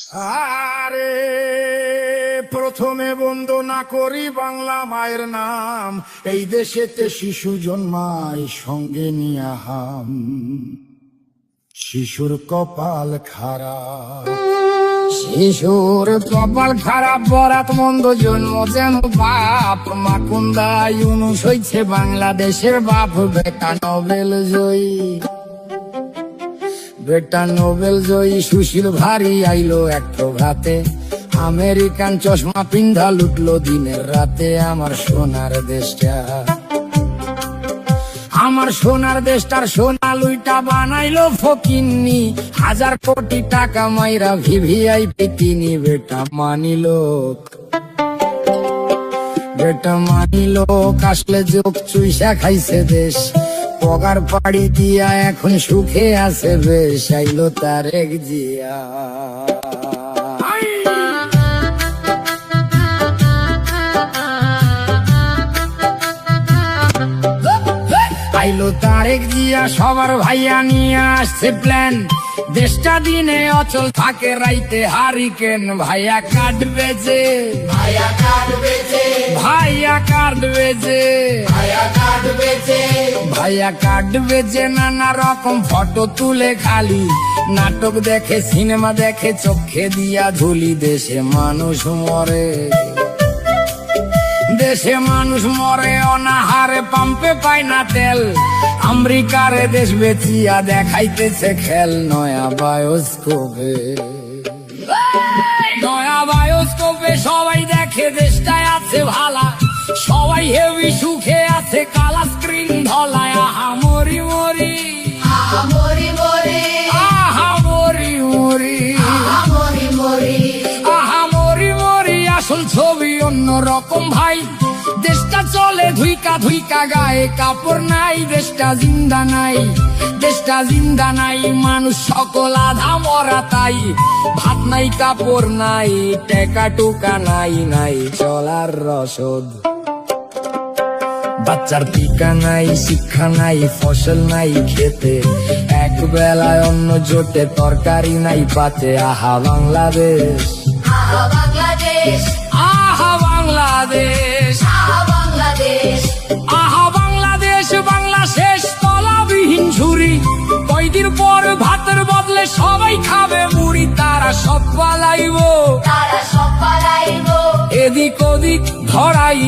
আরে প্রথমে বন্দনা করি বাংলা মায়ের নাম, এই দেশেতে শিশু জন্মায় সঙ্গে নিয়া হাম। শিশুর কপাল খারাপ, শিশুর কপাল খারাপ, বরাত মন্দ জন্ম যেন বাপ। মাকুন্দা ইউনুস হইছে বাংলাদেশের বাপ, বেটা নোবেল জয়ী, বেটা নোবেল জয়ী। সুশীল ভারী আইলো এক প্রভাতে, আমেরিকান চশমা পিন্ধা লুটলো দিনের রাতে আমার সোনার দেশটা। আমার সোনার দেশটার সোনা লুইটা বানাইলো ফকিন্নি, 1000 কোটি টাকা মাইরা ভিভিআইপি কিনি। বেটা মানিলো, বেটা মানিলো, আসলে যোগ চুইসা খাইছে দেশ। পগার পাড়ি দিয়া এখন সুখে আছে বেশ, আইলো তারেক জিয়া। আইলো তারেক জিয়া, সবার ভাইয়া নিয়ে আসছে প্ল্যান। দেশটা দিনে অচল থাকে, রাইতে হারিকেন। ভাইয়া কাটবে যে, ভাইয়া কাটবে যে, ভাইয়া কাটবে যে, ভাইয়া কাটবে যে, ভাইয়া কাটবে যে। নানা রকম ফটো তুলে খালি, নাটক দেখে, সিনেমা দেখে, চোখে দিয়া ধুলি। দেশে মানুষ মরে, দেশে মানুষ মরে অনাহারে, পাম্পে পায় না তেল। আমেরিকারে দেশ বেচিয়া দেখাইতেছে খেল। নয়া বায়োস্কোপে, নয়া বায়োস্কোপে সবাই দেখে দেশটায় আছে ভালা। সবাই হেভি সুখে আছে, কালা স্ক্রিন ধলায়। আহা মরি মরি, আহা মরি মরি, আহা মরি মরি, আহা মরি মরি, আহা মরি মরি। আসল ছবি অন্য রকম ভাই, দেশটা চলে ধুইকা ধুইকা, গায়ে কাপড় নাই। দেশটা জিন্দা নাই, দেশটা জিন্দা নাই, মানুষ সকল আধা মরা তাই। ভাত নাই, কাপড় নাই, টেকা টুকা নাই, নাই চলার রসদ। বাচ্চার টিকা নাই, শিক্ষা নাই, ফসল নাই খেতে। এক বেলায় অন্ন জোটে, তরকারি নাই পাতে। আহা বাংলাদেশ, আহা বাংলাদেশ, আহা বাংলাদেশ, আহা বাংলাদেশ, আহা বাংলাদেশ। বাংলা শেষ তলাবিহীন ঝুরি, কয়দিন পর ভাতের বদলে সবাই খাবে মুড়ি। তারা সব পালাইবো, তারা সব পালাইবো, এদিক ওদিক ধরাই।